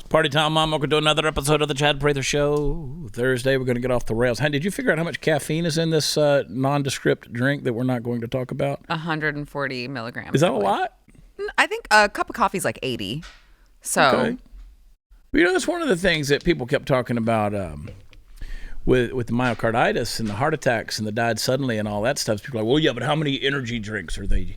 Party time, Mom. Welcome to another episode of the Chad Prather Show. Thursday, we're going to get off the rails. Hey, did you figure out how much caffeine is in this nondescript drink that we're not going to talk about? 140 milligrams. Is that a lot? I think a cup of coffee is like 80. So, okay. Well, you know, that's one of the things that people kept talking about with the myocarditis and the heart attacks and the died suddenly and all that stuff. People are like, well, yeah, but how many energy drinks are they?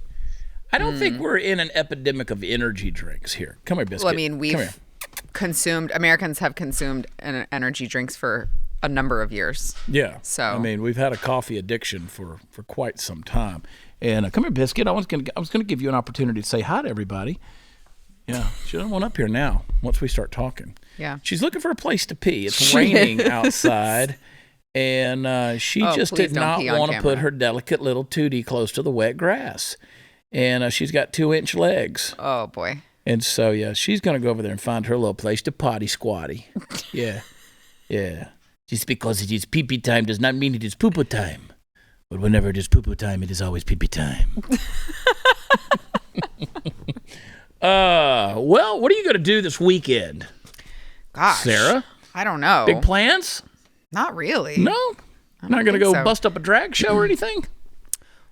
I don't think we're in an epidemic of energy drinks here. Come here, Biscuit. well, I mean, Americans have consumed energy drinks for a number of years. Yeah. So, I mean, we've had a coffee addiction for quite some time. And come here, Biscuit. I was going to give you an opportunity to say hi to everybody. Yeah, she doesn't want up here now once we start talking. Yeah. She's looking for a place to pee. It's raining outside, and she just did not want to put her delicate little tootie close to the wet grass. And she's got 2-inch legs. Oh, boy. And so, yeah, she's going to go over there and find her little place to potty squatty. Yeah. Yeah. Just because it is pee-pee time does not mean it is poo-poo time. But whenever it is poo-poo time, it is always pee-pee time. Well, what are you going to do this weekend? Gosh. Sarah? I don't know. Big plans? Not really. No? Not going to go bust up a drag show or anything?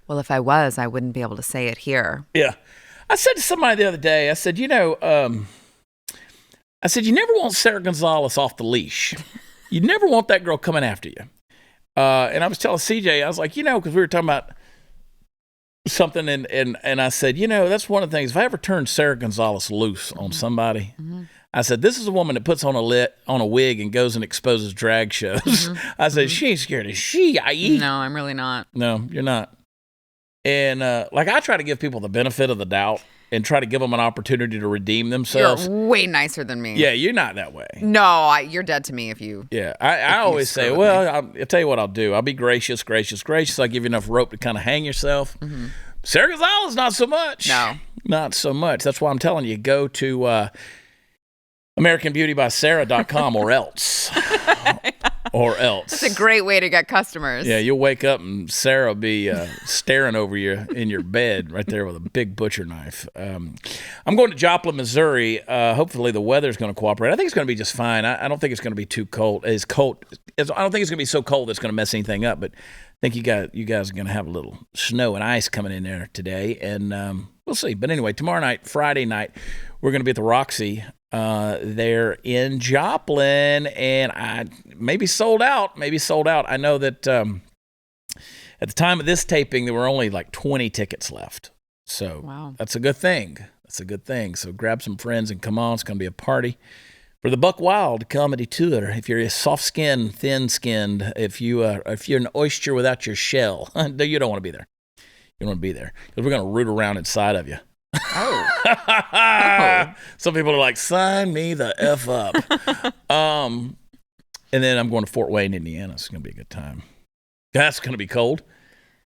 Well, if I was, I wouldn't be able to say it here. Yeah. I said to somebody the other day, I said, you never want Sara Gonzales off the leash. You never want that girl coming after you. And I was telling CJ, I was like, because we were talking about something, and I said, that's one of the things. If I ever turn Sara Gonzales loose on somebody, I said, this is a woman that puts on a wig and goes and exposes drag shows. I said, she ain't scared of she. No, I'm really not. No, you're not. And I try to give people the benefit of the doubt and try to give them an opportunity to redeem themselves. You're way nicer than me. Yeah, you're not that way. No, you're dead to me if you. Yeah, I always say, well, I'll tell you what I'll do. I'll be gracious. I'll give you enough rope to kind of hang yourself. Sara Gonzales, not so much. No. Not so much. That's why I'm telling you, go to AmericanBeautyBySarah.com or else. Or else. That's a great way to get customers. Yeah, you'll wake up and Sarah will be staring over you in your bed right there with a big butcher knife. I'm going to Joplin, Missouri. Hopefully the weather's going to cooperate. I think it's going to be just fine. I don't think it's going to be too cold. I don't think it's going to be so cold that it's going to mess anything up, but I think you guys are going to have a little snow and ice coming in there today, and we'll see. But anyway, tomorrow night, Friday night, we're going to be at the Roxy there in Joplin, and I maybe sold out. I know that at the time of this taping, there were only like 20 tickets left. So wow. That's a good thing. So grab some friends and come on. It's going to be a party for the Buck Wild Comedy Tour. If you're soft-skinned, thin-skinned, if you're an oyster without your shell, you don't want to be there. You don't want to be there because we're going to root around inside of you. Oh. Some people are like, sign me the F up. And then I'm going to Fort Wayne, Indiana. It's going to be a good time. That's going to be cold.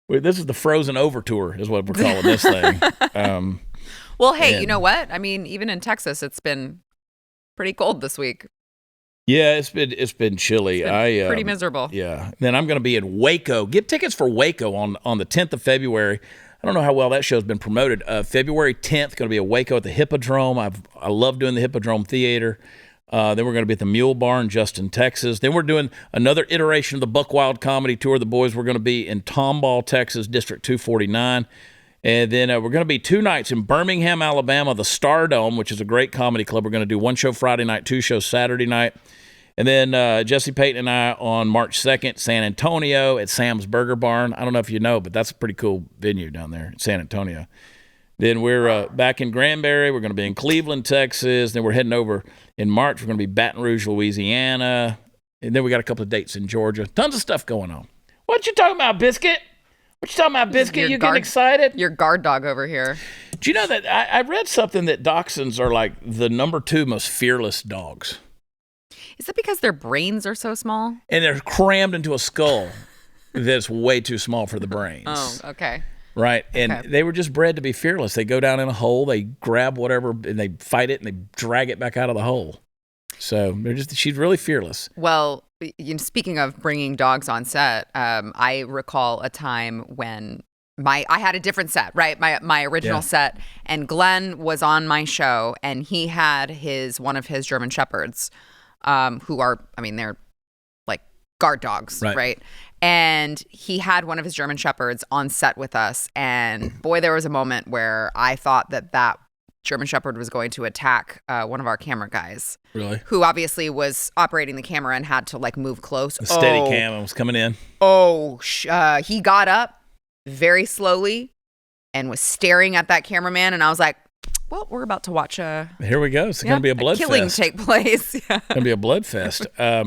This is the Frozen Over Tour is what we're calling this thing. Well, hey, you know what? I mean, even in Texas, it's been pretty cold this week. Yeah, it's been chilly. It's been pretty miserable. Yeah. Then I'm going to be in Waco. Get tickets for Waco on the 10th of February. I don't know how well that show's been promoted. February 10th, going to be at Waco at the Hippodrome. I love doing the Hippodrome Theater. Then we're going to be at the Mule Barn, Justin, Texas. Then we're doing another iteration of the Buck Wild Comedy Tour. The boys were going to be in Tomball, Texas, District 249. And then we're going to be 2 nights in Birmingham, Alabama, the Stardome, which is a great comedy club. We're going to do 1 show Friday night, 2 shows Saturday night. And then Jesse Payton and I on March 2nd, San Antonio at Sam's Burger Barn. I don't know if you know, but that's a pretty cool venue down there in San Antonio. Then we're back in Granbury. We're going to be in Cleveland, Texas. Then we're heading over in March. We're going to be Baton Rouge, Louisiana. And then we got a couple of dates in Georgia. Tons of stuff going on. What you talking about, Biscuit? You getting excited? Your guard dog over here. Do you know that I read something that Dachshunds are like the number 2 most fearless dogs? Is that because their brains are so small? And they're crammed into a skull that's way too small for the brains. Oh, okay. Right. And they were just bred to be fearless. They go down in a hole, they grab whatever, and they fight it, and they drag it back out of the hole. So she's really fearless. Well, speaking of bringing dogs on set, I recall a time when I had a different set, right? My original set, and Glenn was on my show, and he had one of his German Shepherds, who are, they're like guard dogs, right? And he had one of his German Shepherds on set with us, and boy, there was a moment where I thought that German Shepherd was going to attack one of our camera guys. Really? Who obviously was operating the camera and had to like move close. The steady cam was coming in. He got up very slowly and was staring at that cameraman, and I was like, well, we're about to watch here we go. It's going to be a blood killing fest. take place. It's going to be a blood fest. I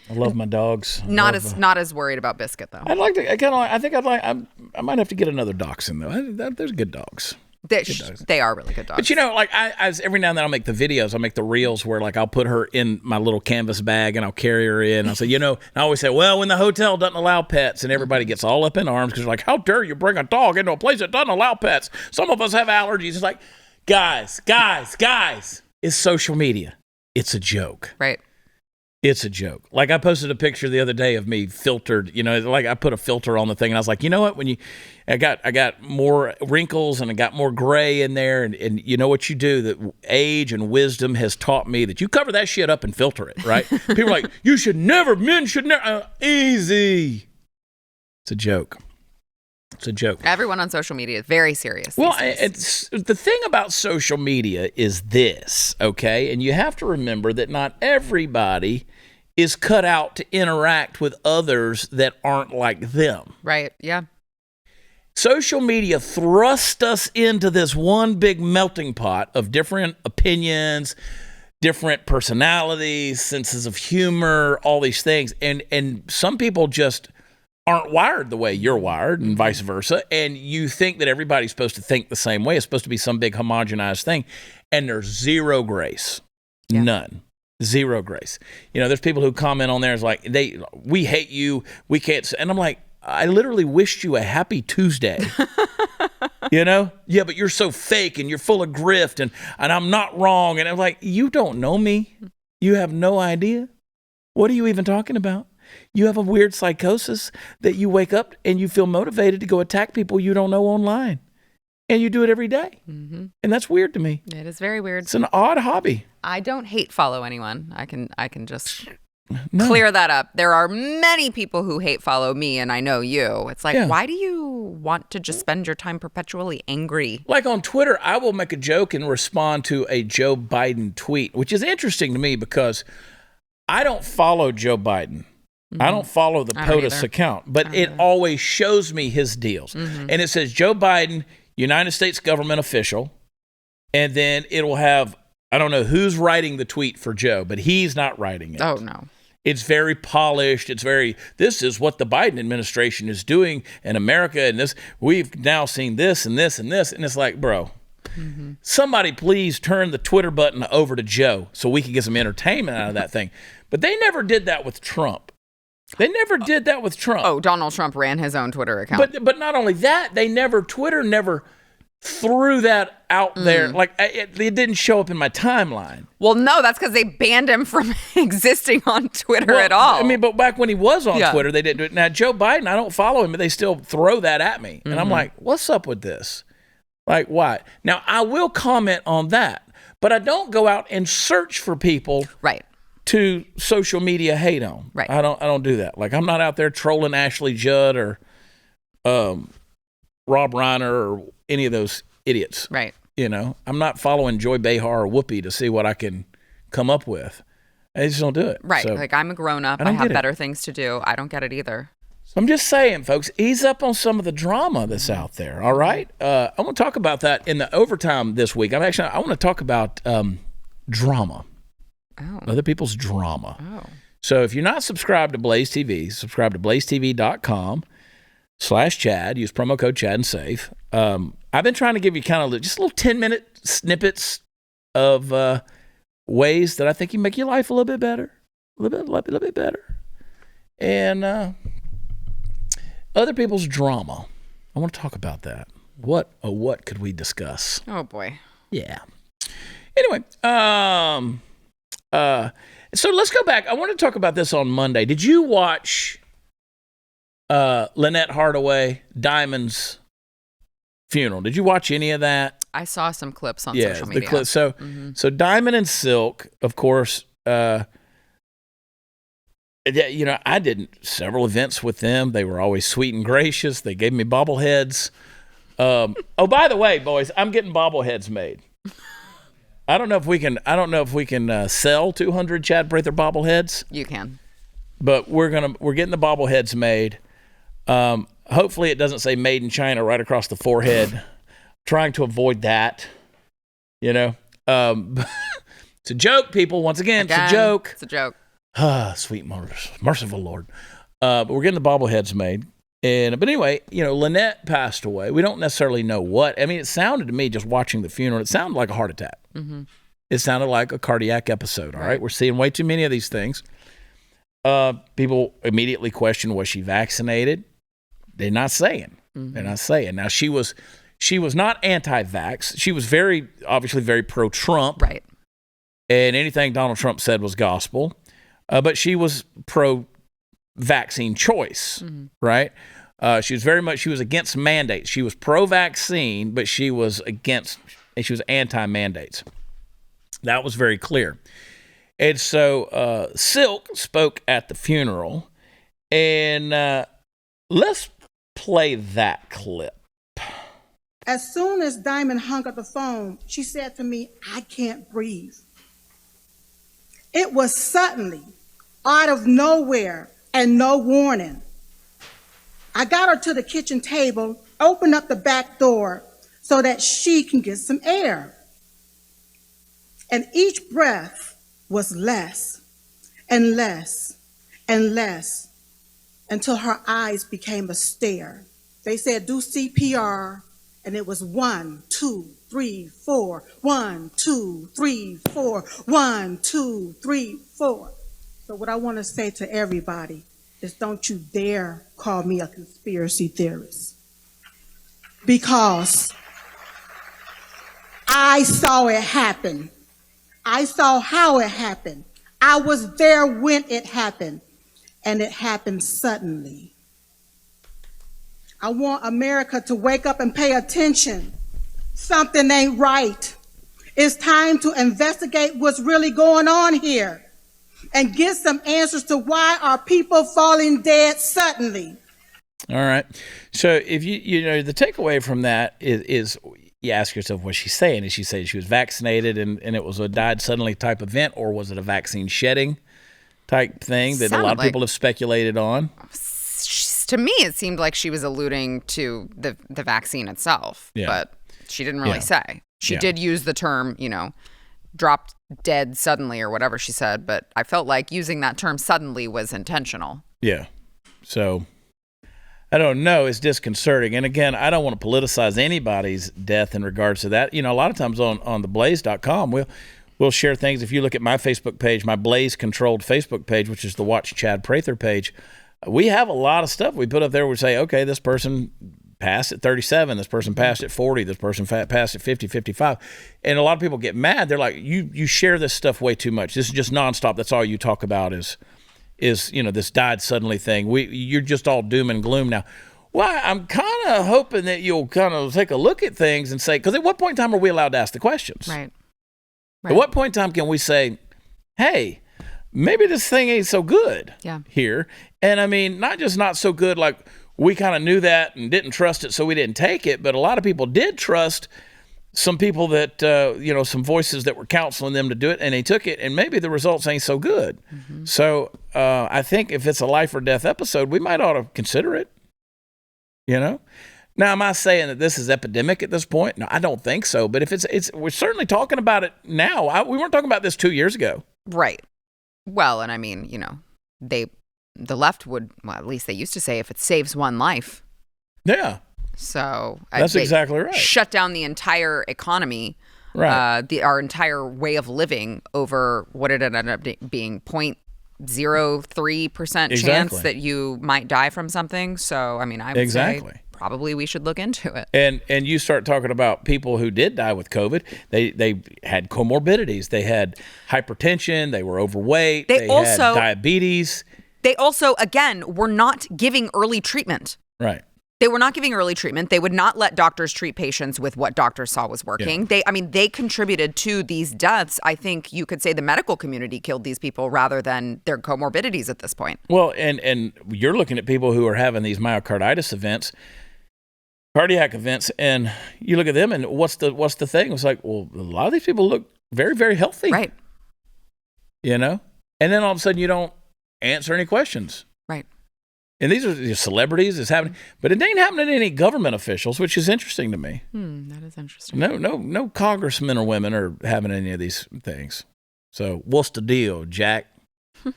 love my dogs. Not as worried about Biscuit though. I'd like to. I might have to get another dachshund though. There's good dogs. They are really good dogs. But like I every now and then I'll make the videos, I'll make the reels where like I'll put her in my little canvas bag and I'll carry her in. I'll say, and I always say, well, when the hotel doesn't allow pets, and everybody gets all up in arms because they're like, how dare you bring a dog into a place that doesn't allow pets? Some of us have allergies. It's like, guys, it's social media. It's a joke. Right. It's a joke. Like I posted a picture the other day of me filtered, like I put a filter on the thing and I was like, you know what? I got more wrinkles and I got more gray in there. And you know what you do, that age and wisdom has taught me that you cover that shit up and filter it, right? People are like, men should never, easy. It's a joke. It's a joke. Everyone on social media is very serious. Well, it's the thing about social media is this, okay? And you have to remember that not everybody is cut out to interact with others that aren't like them. Right, yeah. Social media thrust us into this one big melting pot of different opinions, different personalities, senses of humor, all these things. And some people just aren't wired the way you're wired and vice versa. And you think that everybody's supposed to think the same way. It's supposed to be some big homogenized thing. And there's zero grace. Yeah. None. Zero grace. There's people who comment on there. It's like, we hate you. We can't. And I'm like, I literally wished you a happy Tuesday. Yeah, but you're so fake and you're full of grift and I'm not wrong. And I'm like, you don't know me. You have no idea. What are you even talking about? You have a weird psychosis that you wake up and you feel motivated to go attack people you don't know online. And you do it every day. Mm-hmm. And that's weird to me. It is very weird. It's an odd hobby. I don't hate follow anyone. I can just clear that up. There are many people who hate follow me, and I know you. It's like, why do you want to just spend your time perpetually angry? Like on Twitter, I will make a joke and respond to a Joe Biden tweet, which is interesting to me because I don't follow Joe Biden. Mm-hmm. I don't follow the POTUS account, but it always shows me his deals. Mm-hmm. And it says Joe Biden, United States government official, and then it will have, I don't know who's writing the tweet for Joe, but he's not writing it. Oh, no. It's very polished. This is what the Biden administration is doing in America, and this, we've now seen this and this and this, and it's like, bro, somebody please turn the Twitter button over to Joe so we can get some entertainment out of that thing. But they never did that with Trump. Oh, Donald Trump ran his own Twitter account. But not only that, Twitter never threw that out there. Like it didn't show up in my timeline. Well, no, that's because they banned him from existing on Twitter at all. But back when he was on Twitter, they didn't do it. Now, Joe Biden, I don't follow him, but they still throw that at me. And I'm like, what's up with this? Like, why? Now, I will comment on that, but I don't go out and search for people. Right. To social media hate on. Right. I don't do that. Like I'm not out there trolling Ashley Judd or Rob Reiner or any of those idiots. Right. I'm not following Joy Behar or Whoopi to see what I can come up with. I just don't do it. Right. So, like I'm a grown up. I have better things to do. I don't get it either. So I'm just saying, folks, ease up on some of the drama that's out there. All right. I want to talk about that in the overtime this week. I want to talk about drama. Oh. Other people's drama. Oh. So if you're not subscribed to Blaze TV, subscribe to blazetv.com/Chad. Use promo code Chad and save. I've been trying to give you kind of just little 10-minute snippets of ways that I think you make your life a little bit better. A little bit better. And other people's drama. I want to talk about that. What could we discuss? Oh, boy. Yeah. Anyway, so let's go back. I want to talk about this on Monday. Did you watch Lynette Hardaway, Diamond's funeral. Did you watch any of that? I saw some clips on social media. The clips. So Diamond and Silk, of course. I did several events with them. They were always sweet and gracious. They gave me bobbleheads. By the way, boys, I'm getting bobbleheads made. I don't know if we can sell 200 Chad Prather bobbleheads. You can, but we're getting the bobbleheads made. Hopefully, it doesn't say "Made in China" right across the forehead. Trying to avoid that. It's a joke, people. Once again, it's a joke. It's a joke. Sweet merciful Lord. But we're getting the bobbleheads made. But anyway, Lynette passed away. We don't necessarily know what. I mean, it sounded to me, just watching the funeral, it sounded like a heart attack. Mm-hmm. It sounded like a cardiac episode, all right? We're seeing way too many of these things. People immediately question, was she vaccinated? They're not saying. Mm-hmm. They're not saying. Now, she was not anti-vax. She was obviously very pro-Trump. Right. And anything Donald Trump said was gospel. But she was pro-vaccine choice, right? She was against mandates. She was pro-vaccine, but she was anti-mandates. That was very clear. And so Silk spoke at the funeral, and let's play that clip. As soon as Diamond hung up the phone, she said to me, "I can't breathe." It was suddenly, out of nowhere, and no warning. I got her to the kitchen table, opened up the back door so that she can get some air. And each breath was less and less and less until her eyes became a stare. They said, "Do CPR," and it was 1, 2, 3, 4, 1, 2, 3, 4, 1, 2, 3, 4. So what I want to say to everybody is, don't you dare call me a conspiracy theorist, because I saw it happen. I saw how it happened. I was there when it happened, and it happened suddenly. I want America to wake up and pay attention. Something ain't right. It's time to investigate what's really going on here and get some answers to why are people falling dead suddenly. All right. So if the takeaway from that is you ask yourself, what's she saying? Is she saying she was vaccinated and it was a died suddenly type event, or was it a vaccine shedding type thing that a lot of people have speculated on? To me, it seemed like she was alluding to the vaccine itself, but she didn't really say. She did use the term, dropped dead suddenly or whatever she said, but I felt like using that term suddenly was intentional. Yeah. So I don't know. It's disconcerting. And again, I don't want to politicize anybody's death in regards to that. A lot of times on the blaze.com, we'll share things. If you look at my Facebook page, my Blaze controlled Facebook page, which is the Watch Chad Prather page, we have a lot of stuff we put up there. We say, okay, this person passed at 37, this person passed at 40, this person passed at 50, 55. And a lot of people get mad. They're like, you share this stuff way too much. This is just nonstop. That's all you talk about is this died suddenly thing. You're just all doom and gloom now. Well, I'm kind of hoping that you'll kind of take a look at things and say, because at what point in time are we allowed to ask the questions? Right. At what point in time can we say, hey, maybe this thing ain't so good here? And I mean, not just not so good, like we kind of knew that and didn't trust it, so we didn't take it. But a lot of people did trust some people that, some voices that were counseling them to do it, and they took it, and maybe the results ain't so good. Mm-hmm. So I think if it's a life or death episode, we might ought to consider it, Now, am I saying that this is epidemic at this point? No, I don't think so. But if it's we're certainly talking about it now. We weren't talking about this 2 years ago. Right. Well, and I mean, the left would, well, at least they used to say, if it saves one life. Yeah. So that's exactly right. Shut down the entire economy, right? Our entire way of living over what it ended up being 0.03% chance that you might die from something. So I mean, I would say probably we should look into it. And you start talking about people who did die with COVID. They had comorbidities. They had hypertension. They were overweight. They also had diabetes. They also, again, were not giving early treatment. Right. They were not giving early treatment. They would not let doctors treat patients with what doctors saw was working. Yeah. They contributed to these deaths. I think you could say the medical community killed these people rather than their comorbidities at this point. Well, and you're looking at people who are having these myocarditis events, cardiac events, and you look at them, and what's the thing? It's like, well, a lot of these people look very, very healthy. Right. You know? And then all of a sudden you don't answer any questions. Right. And these are celebrities. It's happening. But it ain't happening to any government officials, which is interesting to me. That is interesting. No congressmen or women are having any of these things. So what's the deal, Jack? I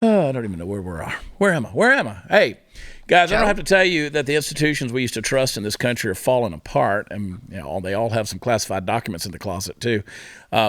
don't even know where we are. Where am I? Hey, guys, Joe? I don't have to tell you that the institutions we used to trust in this country are falling apart, and they all have some classified documents in the closet too.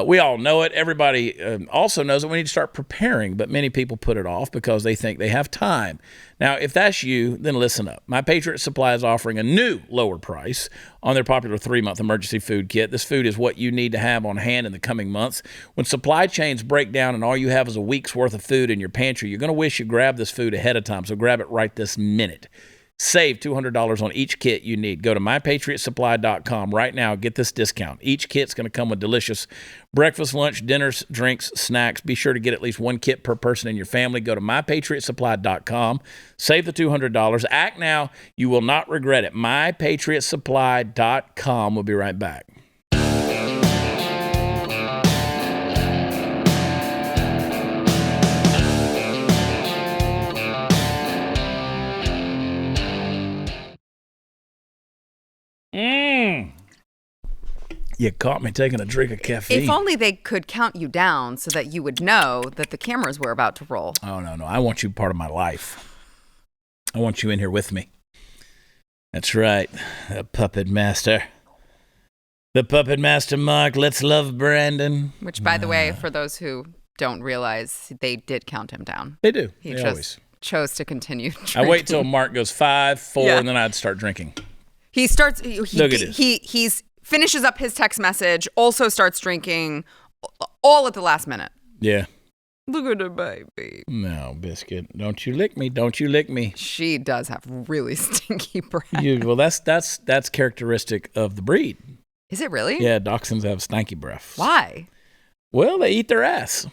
We all know it. Everybody also knows that we need to start preparing, but many people put it off because they think they have time. Now, if that's you, then listen up. My Patriot Supply is offering a new lower price on their popular 3-month emergency food kit. This food is what you need to have on hand in the coming months. When supply chains break down and all you have is a week's worth of food in your pantry, you're going to wish you grabbed this food ahead of time, so grab it right this minute. Save $200 on each kit you need. Go to mypatriotsupply.com right now. Get this discount. Each kit's going to come with delicious breakfast, lunch, dinners, drinks, snacks. Be sure to get at least one kit per person in your family. Go to mypatriotsupply.com. Save the $200. Act now. You will not regret it. mypatriotsupply.com. We'll be right back. You caught me taking a drink of caffeine. If only they could count you down so that you would know that the cameras were about to roll. Oh, no. I want you part of my life. I want you in here with me. That's right. The puppet master. The puppet master, Mark. Let's love Brandon. Which, by the way, for those who don't realize, they did count him down. They do. He They always chose to continue drinking. I wait till Mark goes 5, 4, Yeah. and then I'd start drinking. He starts. Look at this. He's finishes up his text message. Also starts drinking, all at the last minute. Yeah. Look at the baby. No, Biscuit. Don't you lick me. Don't you lick me. She does have really stinky breath. Well, that's characteristic of the breed. Is it really? Yeah, Dachshunds have stanky breath. Why? Well, they eat their ass.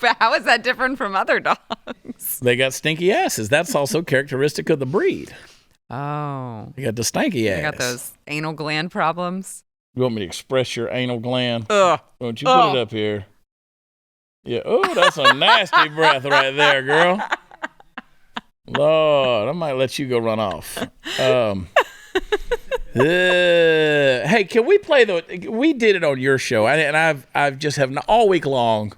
But how is that different from other dogs? They got stinky asses. That's also characteristic of the breed. Oh. They got the stanky ass. You got those anal gland problems? You want me to express your anal gland? Ugh. Won't you put it up here? Yeah. Oh, that's a nasty breath right there, girl. Lord, I might let you go run off. Hey, can we play we did it on your show, and I've just have not, all week long,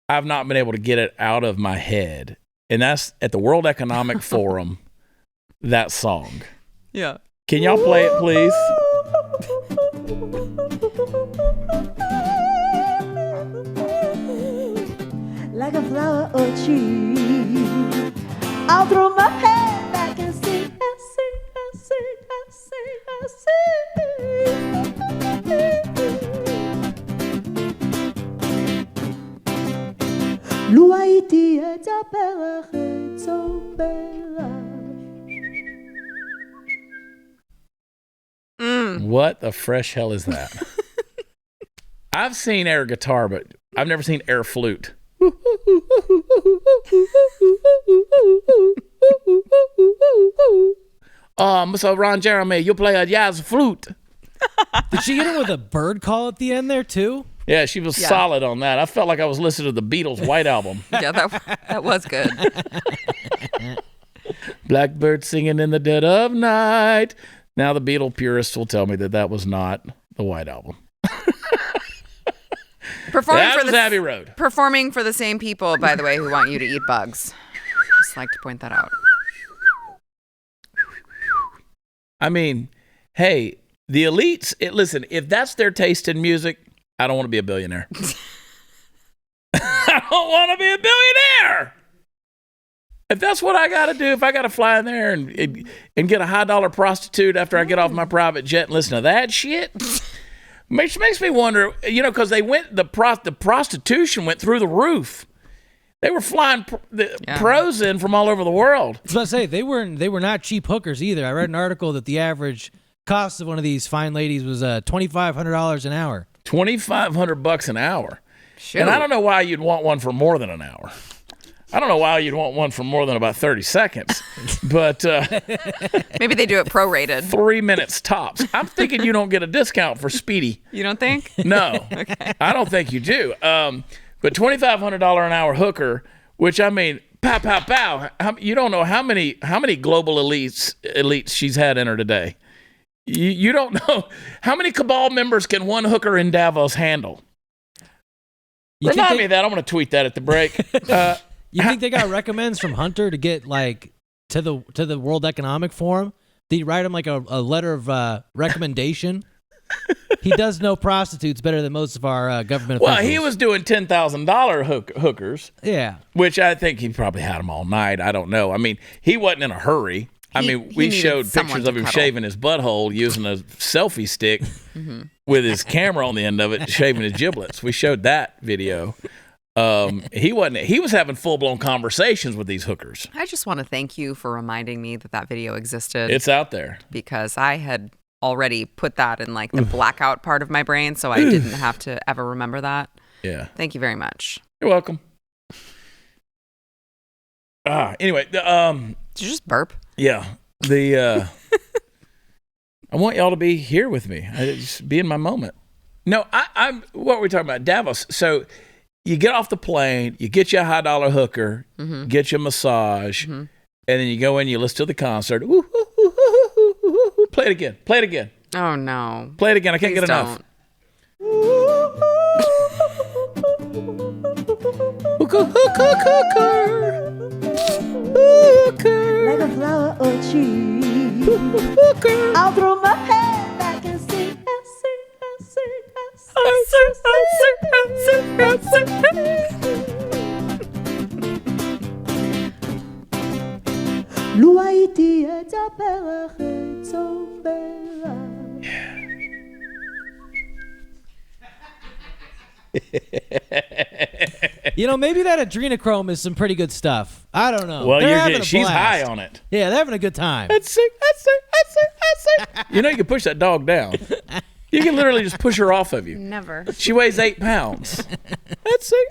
I've not been able to get it out of my head, and that's at the World Economic Forum. That song. Yeah. Can y'all play it, please? Like a flower or tree, I'll throw my head back and sing, L'uaiti et ta pera What the fresh hell is that? I've seen air guitar, but I've never seen air flute. So Ron Jeremy, you play a jazz flute. Did she hit it with a bird call at the end there too? Yeah, she was solid on that. I felt like I was listening to the Beatles' White Album. Yeah, that was good. Blackbird singing in the dead of night. Now the Beatle purists will tell me that was not the White Album. That was Abbey Road. Performing for the same people, by the way, who want you to eat bugs. Just like to point that out. I mean, hey, the elites, listen, if that's their taste in music, I don't want to be a billionaire. I don't want to be a billionaire. If that's what I got to do, if I got to fly in there and get a high-dollar prostitute after I get off my private jet and listen to that shit, makes me wonder, because the prostitution went through the roof. They were flying pros in from all over the world. I was about to say, they were not cheap hookers either. I read an article that the average cost of one of these fine ladies was $2,500 an hour. $2,500 an hour. Shoot. And I don't know why you'd want one for more than an hour. I don't know why you'd want one for more than about 30 seconds. But maybe they do it prorated. 3 minutes tops. I'm thinking you don't get a discount for Speedy. You don't think? No. Okay. I don't think you do. But $2,500 an hour hooker, which I mean, pow, pow, pow. You don't know how many global elites she's had in her today. You don't know how many cabal members can one hooker in Davos handle. Remind me of that. I'm going to tweet that at the break. You think they got recommends from Hunter to get like to the World Economic Forum? Did he write him like a letter of recommendation? He does know prostitutes better than most of our government officials. Well, he was doing $10,000 hookers. Yeah. Which I think he probably had them all night. I don't know. I mean, he wasn't in a hurry. We showed pictures of him shaving his butthole using a selfie stick with his camera on the end of it, shaving his giblets. We showed that video. He was having full-blown conversations with these hookers. I just want to thank you for reminding me that video existed. It's out there. Because I had already put that in like the blackout part of my brain, so I didn't have to ever remember that. Yeah. Thank you very much. You're welcome. Anyway, did you just burp? Yeah. I want y'all to be here with me. Just be in my moment. No, I'm. What were we talking about? Davos. So you get off the plane, you get you a $high hooker, get you a massage, and then you go in, you listen to the concert. Ooh, ooh, ooh, ooh, ooh, ooh, ooh. Play it again. Play it again. Oh no. Play it again. I can't Please get enough. Like a flower or tree. I'll throw my head back and sing, and sing, and sing, and sing, Luaiti et apela bella. You know, maybe that adrenochrome is some pretty good stuff. I don't know. Well, she's high on it. Yeah, they're having a good time. Let's sing. You know, you can push that dog down. You can literally just push her off of you. Never. She weighs 8 pounds. Let's sing.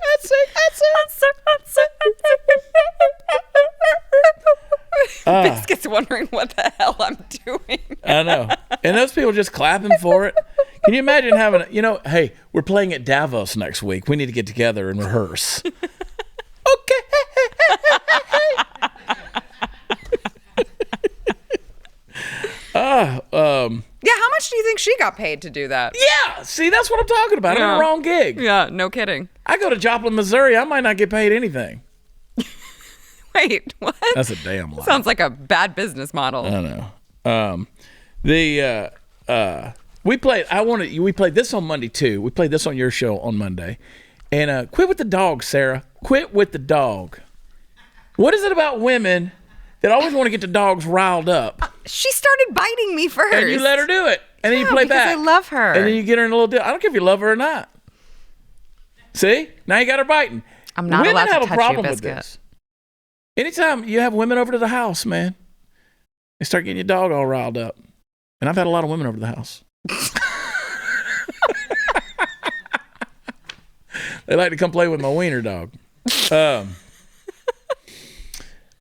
Biscuit's wondering what the hell I'm doing. I know. And those people just clapping for it. Can you imagine having, hey, we're playing at Davos next week. We need to get together and rehearse. Okay. Yeah, how much do you think she got paid to do that? Yeah, see, that's what I'm talking about. I'm in the wrong gig. Yeah, no kidding. I go to Joplin, Missouri. I might not get paid anything. Wait, what? That's a damn lie. Sounds like a bad business model. I know. We played this on Monday too. We played this on your show on Monday. And quit with the dog, Sarah. Quit with the dog. What is it about women that always want to get the dogs riled up? She started biting me first. And you let her do it. And then you play because back. I love her. And then you get her in a little deal. I don't care if you love her or not. See? Now you got her biting. I'm not women allowed to have touch a problem you, with Biscuit. this. Anytime you have women over to the house, man, they start getting your dog all riled up. And I've had a lot of women over to the house. They like to come play with my wiener dog.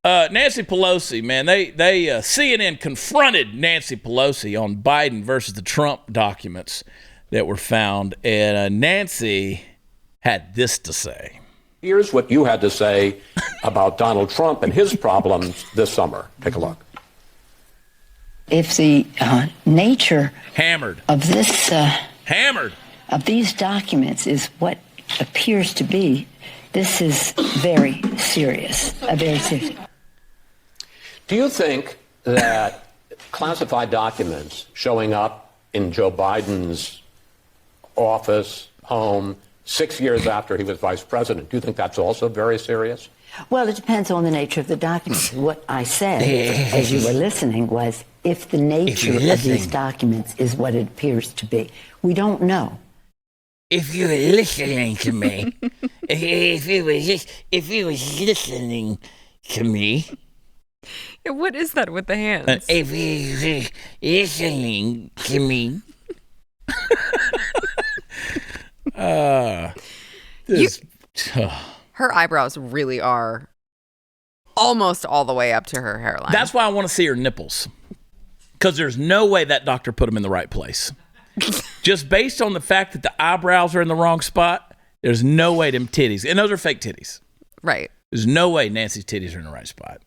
Nancy Pelosi, man, they CNN confronted Nancy Pelosi on Biden versus the Trump documents that were found, and Nancy had this to say. Here's what you had to say about Donald Trump and his problems this summer. Take a look. If the nature Hammered. of this Hammered. of these documents is what appears to be, this is very serious. Very serious. Do you think that classified documents showing up in Joe Biden's office, home, 6 years after he was vice president, do you think that's also very serious? Well, it depends on the nature of the document. What I said, as you were listening, was if the nature of these documents is what it appears to be. We don't know. if you were listening to me, if you was listening to me, Yeah, what is that with the hands? if you was listening to me, Her eyebrows really are almost all the way up to her hairline. That's why I want to see her nipples, because there's no way that doctor put them in the right place. Just based on the fact that the eyebrows are in the wrong spot, there's no way them titties, and those are fake titties. right. There's no way Nancy's titties are in the right spot.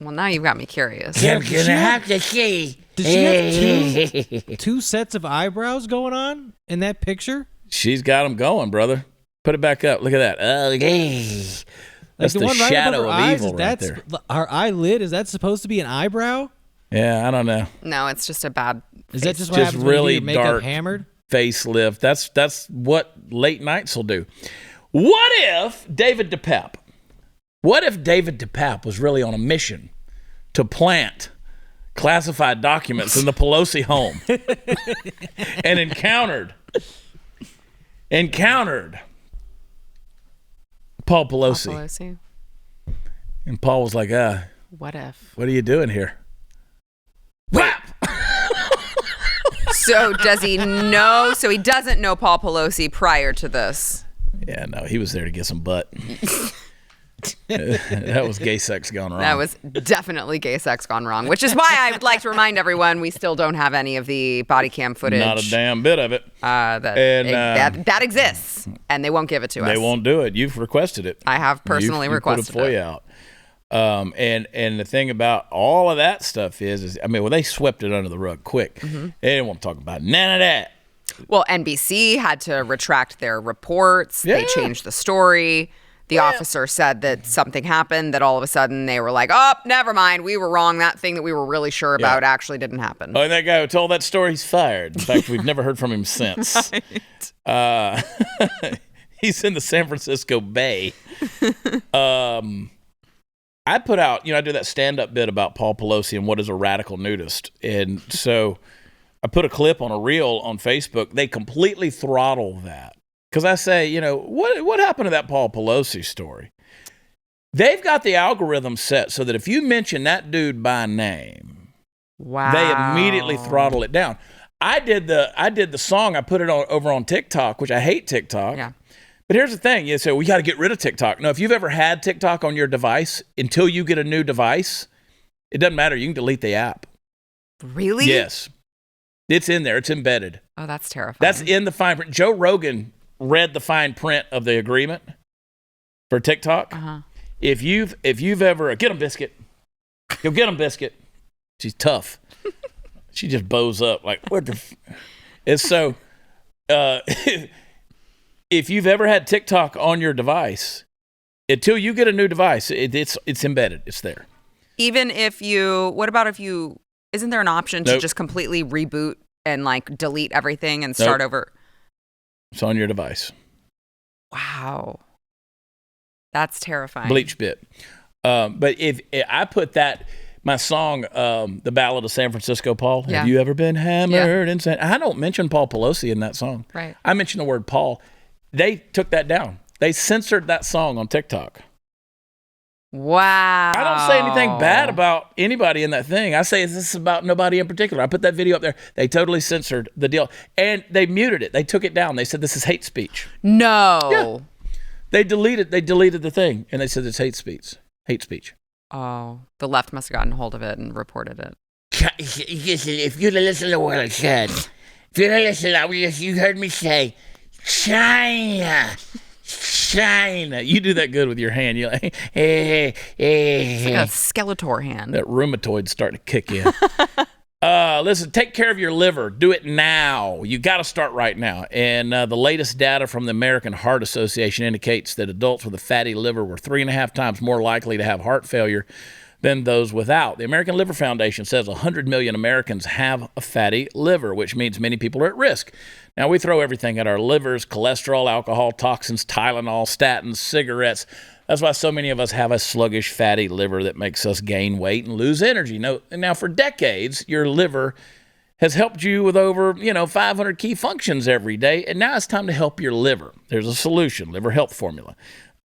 Well, now you've got me curious. I'm gonna have to see. Did she have two sets of eyebrows going on in that picture? She's got them going, brother. Put it back up. Look at that. Oh, yeah. That's the one right shadow above her of eyes, evil right there. Her eyelid, is that supposed to be an eyebrow? Yeah, I don't know. No, it's just a bad. Is that just what Just happens when you really get your makeup dark hammered? facelift. That's what late nights will do. What if David DePape was really on a mission to plant classified documents in the Pelosi home and encountered Paul Pelosi. And Paul was like, What if? what are you doing here? Whap! So does he know? So he doesn't know Paul Pelosi prior to this. Yeah, no, he was there to get some butt. That was gay sex gone wrong. That was definitely gay sex gone wrong, which is why I would like to remind everyone we still don't have any of the body cam footage. Not a damn bit of it. That exists, and they won't give it to us. They won't do it. You've requested it. I have personally requested put a FOIA it. out. And the thing about all of that stuff is I mean, well, they swept it under the rug quick. Mm-hmm. They didn't want to talk about none of that. Well, NBC had to retract their reports. They Yeah. changed the story. The officer said that something happened, that all of a sudden they were like, oh, never mind. We were wrong. That thing that we were really sure about actually didn't happen. Oh, and that guy who told that story, he's fired. In fact, we've never heard from him since. He's in the San Francisco Bay. I put out, I do that stand-up bit about Paul Pelosi and what is a radical nudist. And so I put a clip on a reel on Facebook. They completely throttle that. Because I say, what happened to that Paul Pelosi story? They've got the algorithm set so that if you mention that dude by name, Wow. they immediately throttle it down. I did the song. I put it over on TikTok, which I hate TikTok. Yeah. But here's the thing. You say, we got to get rid of TikTok. No, if you've ever had TikTok on your device, until you get a new device, it doesn't matter. You can delete the app. Really? Yes. It's in there. It's embedded. Oh, that's terrifying. That's in the fine print. Joe Rogan read the fine print of the agreement for TikTok. Uh-huh. If you've ever, get him, Biscuit. You'll get him, Biscuit. She's tough. She just bows up like, what the? And so, if you've ever had TikTok on your device, until you get a new device, it's embedded. It's there. Even if what about if you, isn't there an option to Nope. just completely reboot and like delete everything and start over? It's on your device. Wow. That's terrifying. Bleach bit. But if I put that, my song, The Ballad of San Francisco Paul, Yeah. have you ever been hammered and said, I don't mention Paul Pelosi in that song. Right. I mention the word Paul. They took that down. They censored that song on TikTok. Wow. I don't say anything bad about anybody in that thing. I say this is about nobody in particular. I put that video up there. They totally censored the deal. And they muted it. They took it down. They said this is hate speech. No. Yeah. They deleted the thing, and they said it's hate speech. Hate speech. Oh, the left must have gotten hold of it and reported it. If you'd listen to what I said, you heard me say, China. You do that good with your hand. You're like, It's like a Skeletor hand. that rheumatoid's starting to kick in. Listen, take care of your liver. Do it now. You got to start right now. And the latest data from the American Heart Association indicates that adults with a fatty liver were 3.5 times more likely to have heart failure than those without. The American Liver Foundation says 100 million Americans have a fatty liver, which means many people are at risk. Now, we throw everything at our livers: cholesterol, alcohol, toxins, Tylenol, statins, cigarettes. That's why so many of us have a sluggish, fatty liver that makes us gain weight and lose energy. Now, for decades, your liver has helped you with over, 500 key functions every day. And now it's time to help your liver. There's a solution, Liver Health Formula.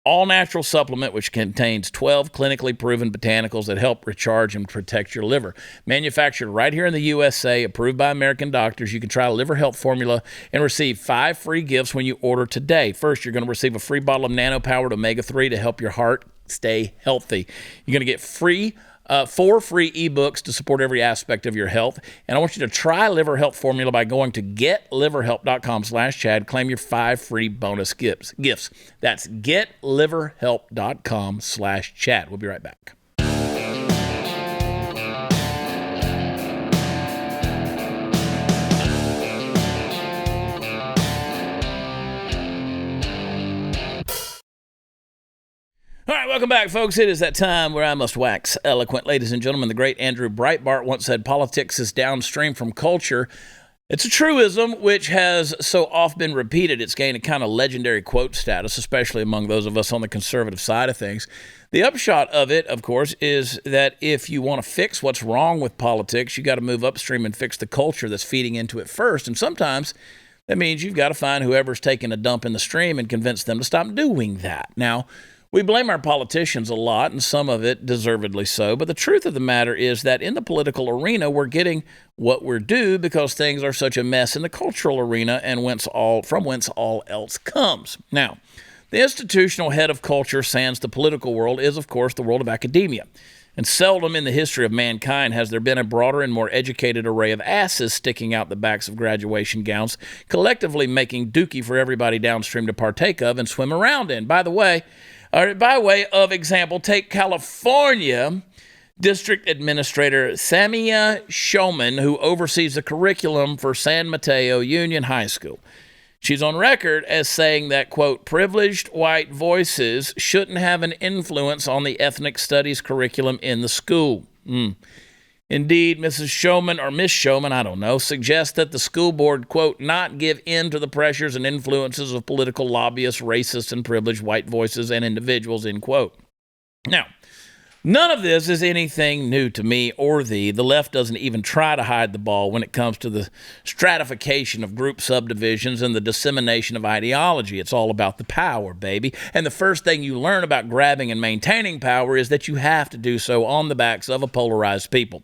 All-natural supplement which contains 12 clinically proven botanicals that help recharge and protect your liver. Manufactured right here in the USA, approved by American doctors. You can try Liver Health Formula and receive 5 free gifts when you order today. First, you're going to receive a free bottle of nano-powered omega-3 to help your heart stay healthy. You're going to get 4 free ebooks to support every aspect of your health. And I want you to try Liver Health Formula by going to getliverhelp.com/Chad. Claim your 5 free bonus gifts. That's getliverhelp.com/Chad. We'll be right back. All right, welcome back, folks. It is that time where I must wax eloquent. Ladies and gentlemen, the great Andrew Breitbart once said, politics is downstream from culture. It's a truism which has so oft been repeated, it's gained a kind of legendary quote status, especially among those of us on the conservative side of things. The upshot of it, of course, is that if you want to fix what's wrong with politics, you got to move upstream and fix the culture that's feeding into it first. And sometimes that means you've got to find whoever's taking a dump in the stream and convince them to stop doing that. Now, we blame our politicians a lot, and some of it deservedly so, but the truth of the matter is that in the political arena, we're getting what we're due because things are such a mess in the cultural arena and from whence all else comes. Now, the institutional head of culture, sans the political world, is, of course, the world of academia. And seldom in the history of mankind has there been a broader and more educated array of asses sticking out the backs of graduation gowns, collectively making dookie for everybody downstream to partake of and swim around in. By way of example, take California District Administrator Samia Showman, who oversees the curriculum for San Mateo Union High School. She's on record as saying that, quote, privileged white voices shouldn't have an influence on the ethnic studies curriculum in the school. Indeed, Mrs. Showman, or Miss Showman, I don't know, suggests that the school board, quote, not give in to the pressures and influences of political lobbyists, racists, and privileged white voices and individuals, end quote. Now, none of this is anything new to me or thee. The left doesn't even try to hide the ball when it comes to the stratification of group subdivisions and the dissemination of ideology. It's all about the power, baby. And the first thing you learn about grabbing and maintaining power is that you have to do so on the backs of a polarized people.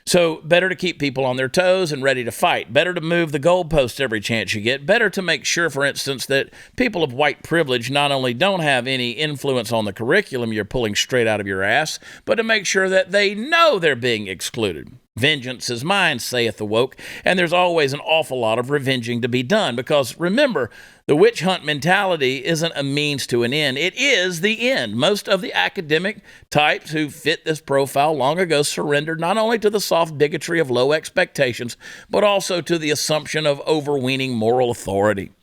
So better to keep people on their toes and ready to fight. Better to move the goalposts every chance you get. Better to make sure, for instance, that people of white privilege not only don't have any influence on the curriculum you're pulling straight out of your ass, but to make sure that they know they're being excluded. Vengeance is mine, saith the woke, and there's always an awful lot of revenging to be done because, remember, the witch hunt mentality isn't a means to an end. It is the end. Most of the academic types who fit this profile long ago surrendered not only to the soft bigotry of low expectations, but also to the assumption of overweening moral authority.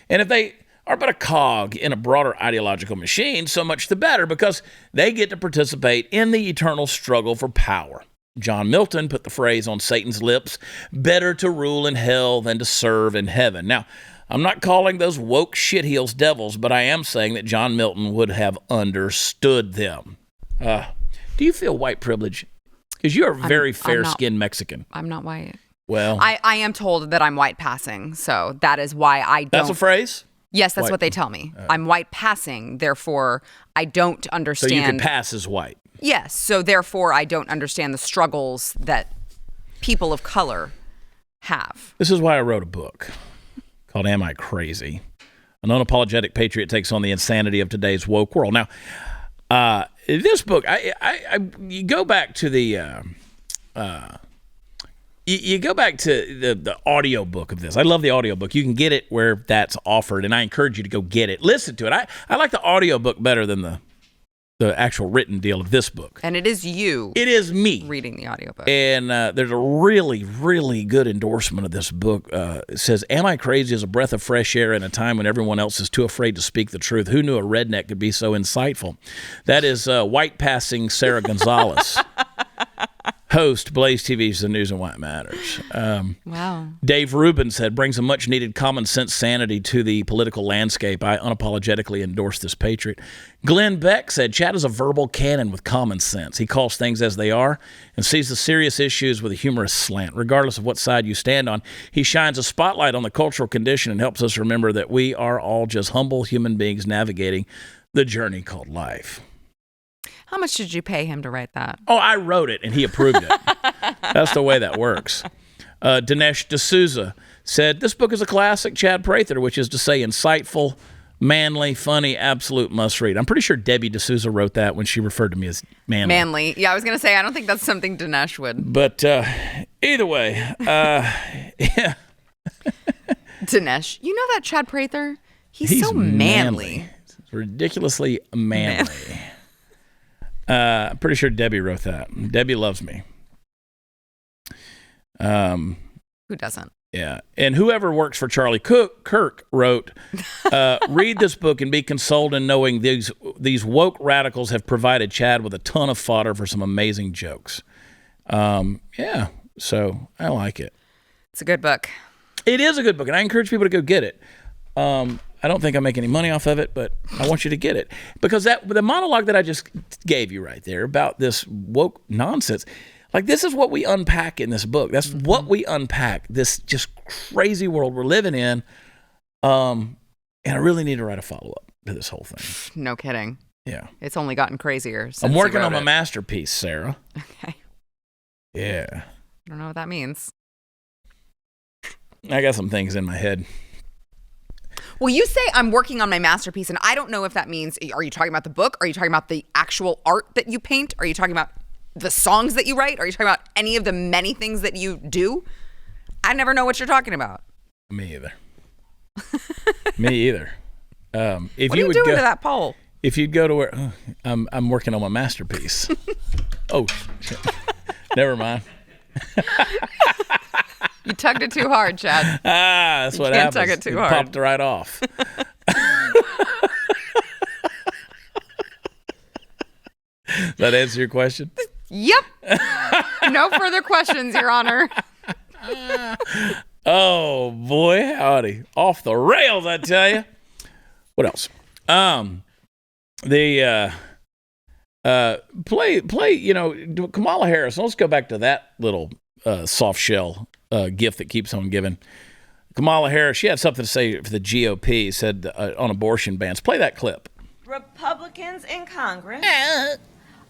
And if they are but a cog in a broader ideological machine, so much the better because they get to participate in the eternal struggle for power. John Milton put the phrase on Satan's lips, better to rule in hell than to serve in heaven. Now, I'm not calling those woke shitheels devils, but I am saying that John Milton would have understood them. Do you feel white privilege? Because you're a very fair-skinned Mexican. I'm not white. Well, I am told that I'm white passing, so that is why I don't. That's a phrase? Yes, that's what they tell me. I'm white passing, therefore I don't understand. So you can pass as white. Yes, so therefore I don't understand the struggles that people of color have. This is why I wrote a book called Am I Crazy? An unapologetic patriot takes on the insanity of today's woke world. Now, this book, you go back to the the audio book of this. I love the audio book. You can get it where that's offered, and I encourage you to go get it. Listen to it. I like the audio book better than the actual written deal of this book. And it is you. It is me. Reading the audiobook. And there's a really, really good endorsement of this book. It says, Am I Crazy as a breath of fresh air in a time when everyone else is too afraid to speak the truth. Who knew a redneck could be so insightful? That is white passing Sara Gonzales. host, Blaze TV's The News and Why It Matters. Wow. Dave Rubin said, brings a much-needed common sense sanity to the political landscape. I unapologetically endorse this patriot. Glenn Beck said, Chad is a verbal cannon with common sense. He calls things as they are and sees the serious issues with a humorous slant. Regardless of what side you stand on, he shines a spotlight on the cultural condition and helps us remember that we are all just humble human beings navigating the journey called life. How much did you pay him to write that? Oh, I wrote it, and he approved it. That's the way that works. Dinesh D'Souza said, this book is a classic Chad Prather, which is to say insightful, manly, funny, absolute must-read. I'm pretty sure Debbie D'Souza wrote that when she referred to me as manly. Manly. Yeah, I was going to say, I don't think that's something Dinesh would. But either way, yeah. Dinesh. You know that Chad Prather? He's so manly. Ridiculously manly. I'm pretty sure Debbie wrote that. Debbie loves me. Who doesn't? Yeah. And whoever works for Charlie Kirk wrote, read this book and be consoled in knowing these woke radicals have provided Chad with a ton of fodder for some amazing jokes. Yeah. So I like it. It's a good book. It is a good book, and I encourage people to go get it. I don't think I make any money off of it, but I want you to get it. Because the monologue that I just gave you right there about this woke nonsense, like this is what we unpack in this book. That's what we unpack, this just crazy world we're living in. And I really need to write a follow-up to this whole thing. No kidding. Yeah. It's only gotten crazier since I'm working you on wrote my masterpiece, Sarah. Okay. Yeah. I don't know what that means. I got some things in my head. Well, you say I'm working on my masterpiece, and I don't know if that means, are you talking about the book? Are you talking about the actual art that you paint? Are you talking about the songs that you write? Are you talking about any of the many things that you do? I never know what you're talking about. Me either. Me either. If what are you doing to that poll? If you'd go to where I'm working on my masterpiece. Oh, shit. Never mind. You tugged it too hard, Chad. That's what happens. Tug it too hard. Popped right off. Does that answer your question? Yep. No further questions, Your Honor. Oh boy, howdy, off the rails, I tell you. What else? Play. You know, Kamala Harris. Let's go back to that little soft shell gift that keeps on giving. Kamala Harris, she had something to say for the GOP, said on abortion bans. Play that clip. Republicans in Congress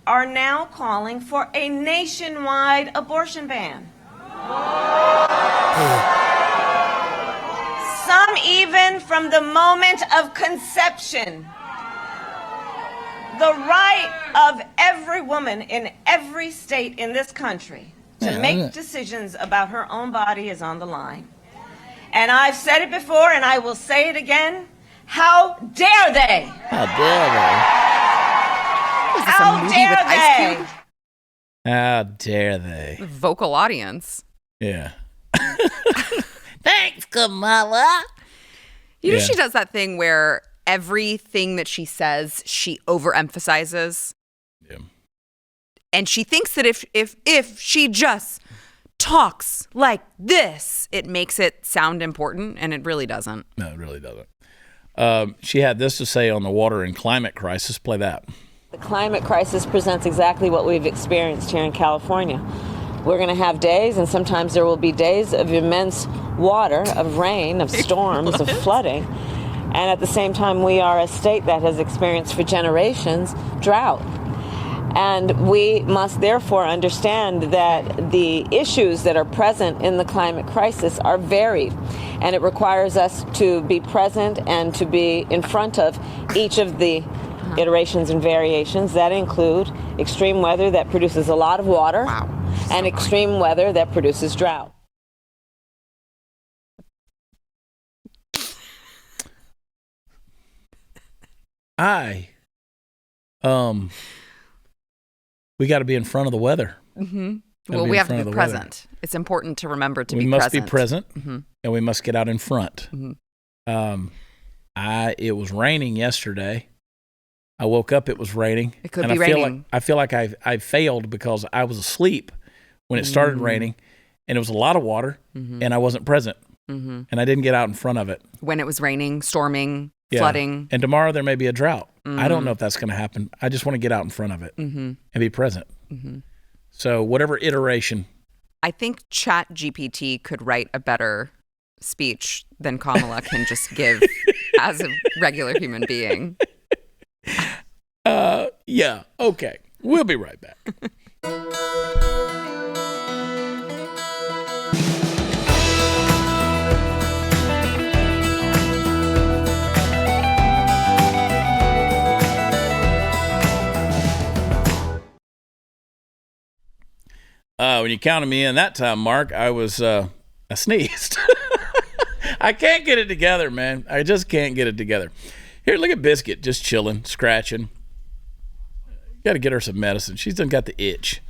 are now calling for a nationwide abortion ban. Some even from the moment of conception. The right of every woman in every state in this country to make decisions about her own body is on the line. And I've said it before and I will say it again. How dare they? How dare they? Was this a movie with Ice Cube? How dare they? Vocal audience. Yeah. Thanks, Kamala. You know, Yeah. she does that thing where everything that she says, she overemphasizes. Yeah. And she thinks that if she just talks like this, it makes it sound important, and it really doesn't. No, it really doesn't. She had this to say on the water and climate crisis. Play that. The climate crisis presents exactly what we've experienced here in California. We're going to have days, and sometimes there will be days of immense water, of rain, of storms, of flooding. And at the same time, we are a state that has experienced for generations drought. And we must therefore understand that the issues that are present in the climate crisis are varied. And it requires us to be present and to be in front of each of the iterations and variations that include extreme weather that produces a lot of water and extreme weather that produces drought. We got to be in front of the weather. Mm-hmm. Well, we have to be present. It's important to remember to be present. We must be present, mm-hmm. and we must get out in front. Mm-hmm. It was raining yesterday. I woke up, it was raining. It could be raining. I feel like I failed because I was asleep when it started raining, and it was a lot of water, and I wasn't present, and I didn't get out in front of it. When it was raining, storming, Yeah. flooding. And tomorrow there may be a drought. I don't know if that's going to happen. I just want to get out in front of it and be present. So whatever iteration. I think Chat GPT could write a better speech than Kamala can just give as a regular human being. Yeah. Okay. We'll be right back. When you counted me in that time, Mark, I sneezed. I can't get it together, man. I just can't get it together. Here, look at Biscuit, just chilling, scratching. Got to get her some medicine. She's done got the itch.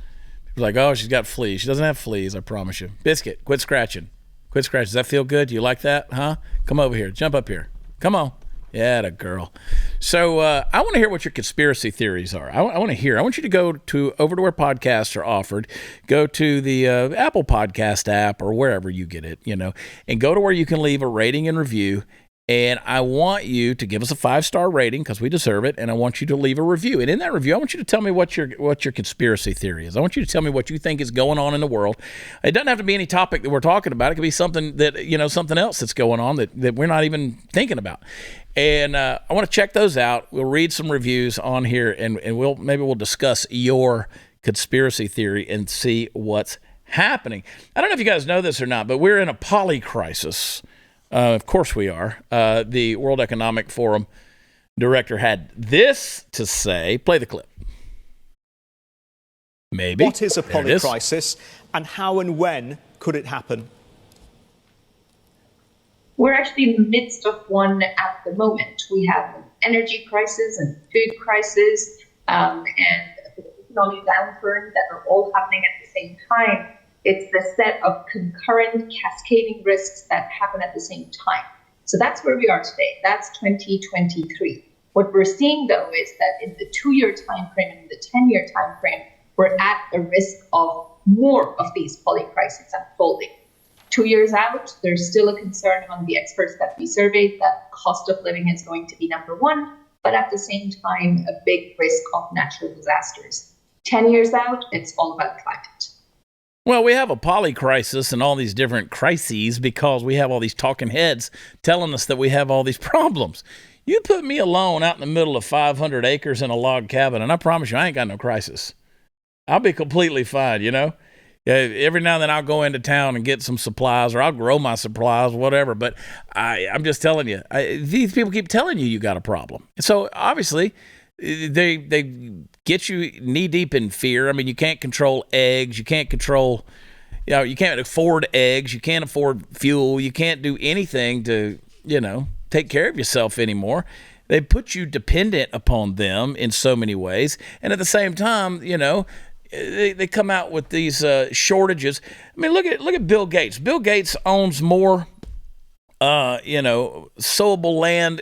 People are like, oh, she's got fleas. She doesn't have fleas, I promise you. Biscuit, quit scratching. Quit scratching. Does that feel good? Do you like that? Huh? Come over here. Jump up here. Come on. Yeah, that girl. So I want to hear what your conspiracy theories are. I want to hear. I want you to go over to where podcasts are offered. Go to the Apple Podcast app or wherever you get it, and go to where you can leave a rating and review. And I want you to give us a 5-star rating because we deserve it. And I want you to leave a review. And in that review, I want you to tell me what your conspiracy theory is. I want you to tell me what you think is going on in the world. It doesn't have to be any topic that we're talking about. It could be something that, something else that's going on that we're not even thinking about. And I want to check those out. We'll read some reviews on here and we'll discuss your conspiracy theory and see what's happening. I don't know if you guys know this or not, but we're in a polycrisis. Of course we are. The World Economic Forum director had this to say. Play the clip. Maybe. What is a polycrisis and how and when could it happen? We're actually in the midst of one at the moment. We have an energy crisis and food crisis and economic downturn that are all happening at the same time. It's the set of concurrent cascading risks that happen at the same time. So that's where we are today. That's 2023. What we're seeing, though, is that in the 2-year time frame and the 10-year time frame, we're at a risk of more of these polycrises unfolding. 2 years out, there's still a concern among the experts that we surveyed that cost of living is going to be number one, but at the same time, a big risk of natural disasters. 10 years out, it's all about climate. Well, we have a polycrisis and all these different crises because we have all these talking heads telling us that we have all these problems. You put me alone out in the middle of 500 acres in a log cabin, and I promise you I ain't got no crisis. I'll be completely fine, Every now and then I'll go into town and get some supplies, or I'll grow my supplies, whatever. But I'm just telling you, these people keep telling you got a problem. So obviously they get you knee deep in fear. I mean, you can't control eggs. You can't control, you can't afford eggs. You can't afford fuel. You can't do anything to, take care of yourself anymore. They put you dependent upon them in so many ways. And at the same time, they come out with these shortages. I mean, look at Bill Gates. Bill Gates owns more, sowable land,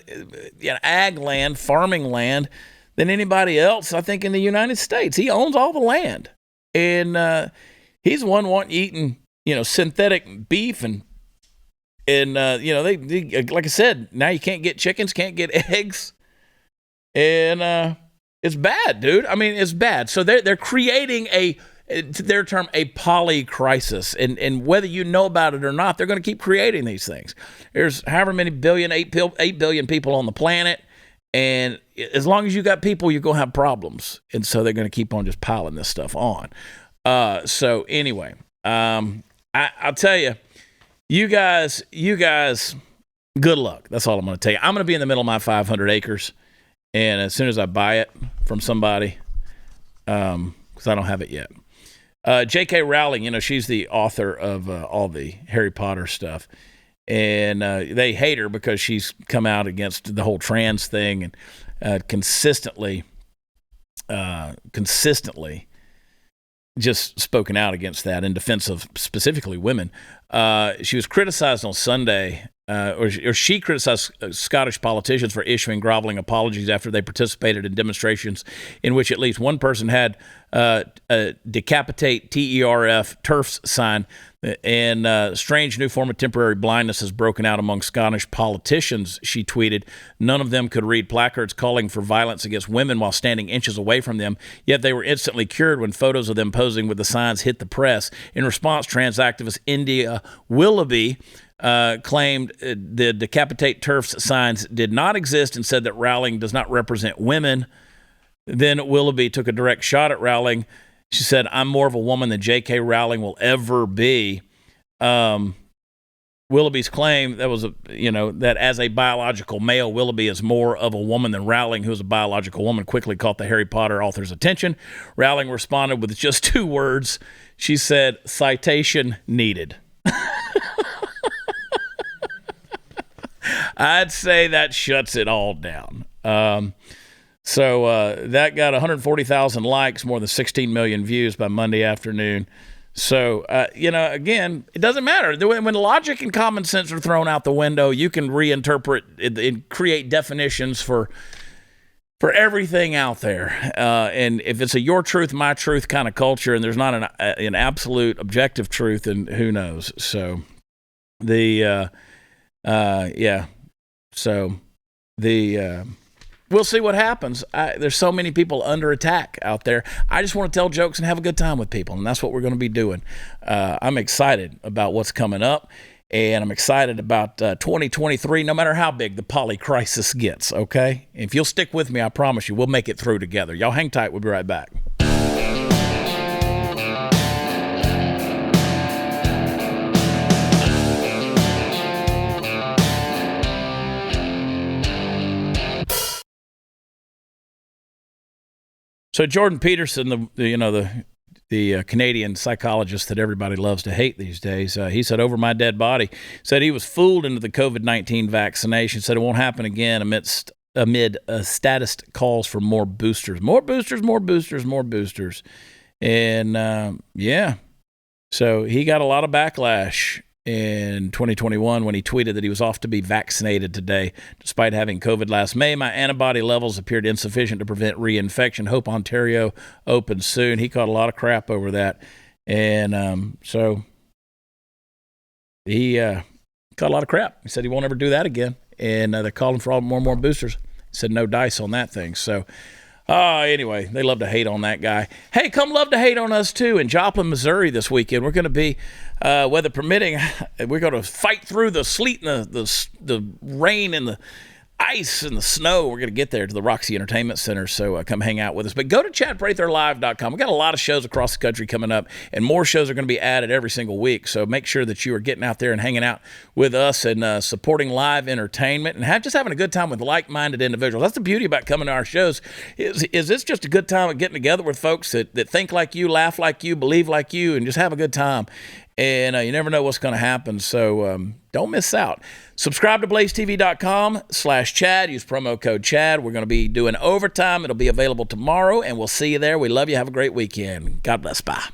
ag land, farming land than anybody else, I think, in the United States. He owns all the land. And he's the one eating, synthetic beef and they like I said, now you can't get chickens, can't get eggs. And it's bad, dude. I mean, it's bad. So they're creating to their term, a polycrisis. And whether you know about it or not, they're going to keep creating these things. There's however many billion, 8 billion people on the planet. And as long as you got people, you're going to have problems. And so they're going to keep on just piling this stuff on. So anyway, I'll tell you, you guys, good luck. That's all I'm going to tell you. I'm going to be in the middle of my 500 acres. And as soon as I buy it from somebody, because I don't have it yet. J.K. Rowling, she's the author of all the Harry Potter stuff. And they hate her because she's come out against the whole trans thing and consistently just spoken out against that in defense of specifically women. She was criticized on Sunday, or she criticized Scottish politicians for issuing groveling apologies after they participated in demonstrations in which at least one person had a decapitate TERF TERFs sign, and a strange new form of temporary blindness has broken out among Scottish politicians, she tweeted. None of them could read placards calling for violence against women while standing inches away from them, yet they were instantly cured when photos of them posing with the signs hit the press. In response, trans activist India Willoughby claimed the decapitate TERFs signs did not exist and said that Rowling does not represent women. Then Willoughby took a direct shot at Rowling. She said, "I'm more of a woman than J.K. Rowling will ever be." Willoughby's claim that as a biological male, Willoughby is more of a woman than Rowling, who is a biological woman, quickly caught the Harry Potter author's attention. Rowling responded with just 2 words. She said, "Citation needed." I'd say that shuts it all down. So that got 140,000 likes, more than 16 million views by Monday afternoon. So, again, it doesn't matter. When logic and common sense are thrown out the window, you can reinterpret and create definitions for everything out there. And if it's a your truth, my truth kind of culture, and there's not an absolute objective truth, then who knows? So we'll see what happens. There's so many people under attack out there. I just want to tell jokes and have a good time with people, and that's what we're going to be doing. I'm excited about what's coming up, and I'm excited about 2023, no matter how big the polycrisis gets, okay? If you'll stick with me, I promise you, we'll make it through together. Y'all hang tight. We'll be right back. So Jordan Peterson, the Canadian psychologist that everybody loves to hate these days, he said, "Over my dead body," said he was fooled into the COVID-19 vaccination, said it won't happen again amid statist calls for more boosters. More boosters, more boosters, more boosters. And, so he got a lot of backlash in 2021 when he tweeted that he was off to be vaccinated today. Despite having COVID last May, my antibody levels appeared insufficient to prevent reinfection. Hope Ontario opens soon. He caught a lot of crap over that. And so he caught a lot of crap. He said he won't ever do that again. And they're calling for more and more boosters. He said no dice on that thing. So anyway, they love to hate on that guy. Hey, come love to hate on us too in Joplin, Missouri this weekend. We're going to be, weather permitting, we're going to fight through the sleet and the rain and the ice and the snow. We're going to get there to the Roxy Entertainment Center, so come hang out with us. But go to ChadPratherLive.com. We've got a lot of shows across the country coming up, and more shows are going to be added every single week. So make sure that you are getting out there and hanging out with us and supporting live entertainment and just having a good time with like-minded individuals. That's the beauty about coming to our shows. Is it's just a good time of getting together with folks that think like you, laugh like you, believe like you, and just have a good time. And you never know what's going to happen, so don't miss out. Subscribe to BlazeTV.com/Chad. Use promo code Chad. We're going to be doing overtime. It'll be available tomorrow, and we'll see you there. We love you. Have a great weekend. God bless. Bye.